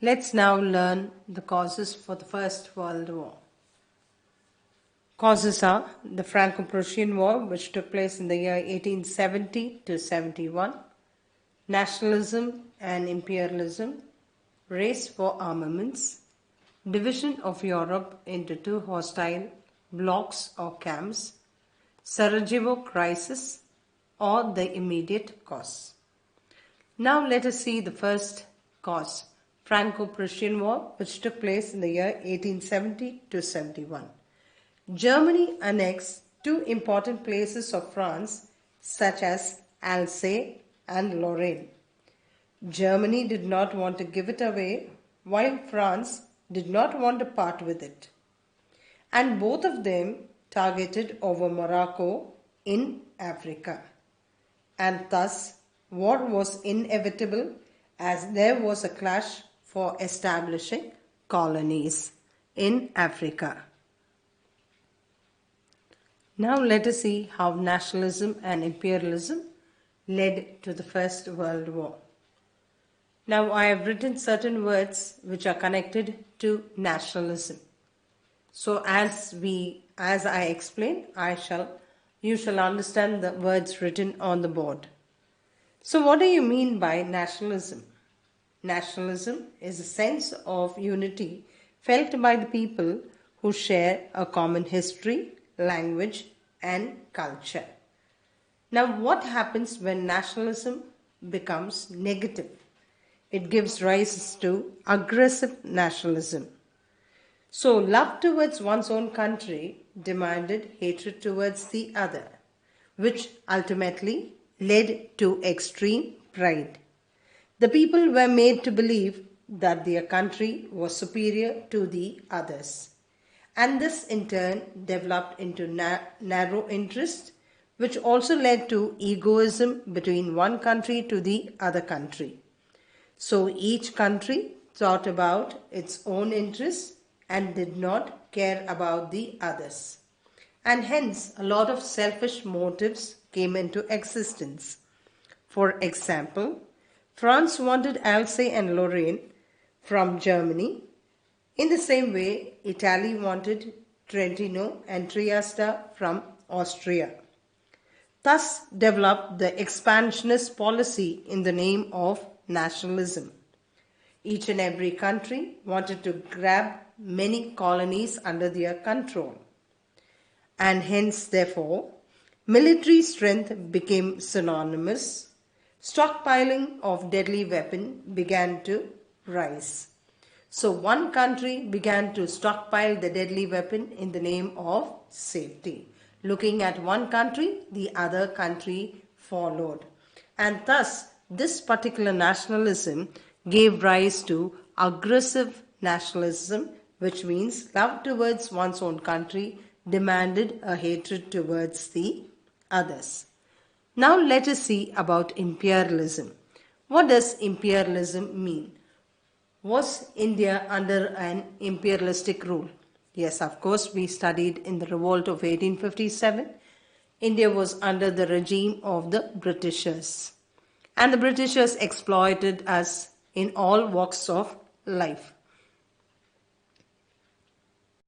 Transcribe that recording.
Let's now learn the causes for the First World War. Causes are the Franco-Prussian War, which took place in the year 1870 to 71, nationalism and imperialism, race for armaments, division of Europe into two hostile blocs or camps, Sarajevo crisis, or the immediate cause. Now let us see the first cause, Franco-Prussian War, which took place in the year 1870 to 71. Germany annexed two important places of France, such as Alsace and Lorraine. Germany did not want to give it away, while France did not want to part with it. And both of them targeted over Morocco in Africa. And thus, war was inevitable as there was a clash for establishing colonies in Africa. Now let us see how nationalism and imperialism led to the First World War. Now I have written certain words which are connected to nationalism. So as I explain, you shall understand the words written on the board. So what do you mean by nationalism? Nationalism is a sense of unity felt by the people who share a common history, language, and culture. Now, what happens when nationalism becomes negative? It gives rise to aggressive nationalism. So, love towards one's own country demanded hatred towards the other, which ultimately led to extreme pride. The people were made to believe that their country was superior to the others. And this in turn developed into narrow interest, which also led to egoism between one country to the other country. So each country thought about its own interests and did not care about the others. And hence a lot of selfish motives came into existence. For example, France wanted Alsace and Lorraine from Germany. In the same way, Italy wanted Trentino and Trieste from Austria. Thus developed the expansionist policy in the name of nationalism. Each and every country wanted to grab many colonies under their control. And hence, therefore, military strength became synonymous. Stockpiling of deadly weapons began to rise. So one country began to stockpile the deadly weapon in the name of safety. Looking at one country, the other country followed. And thus, this particular nationalism gave rise to aggressive nationalism, which means love towards one's own country demanded a hatred towards the others. Now let us see about imperialism. What does imperialism mean? Was India under an imperialistic rule? Yes, of course, we studied in the revolt of 1857. India was under the regime of the Britishers. And the Britishers exploited us in all walks of life.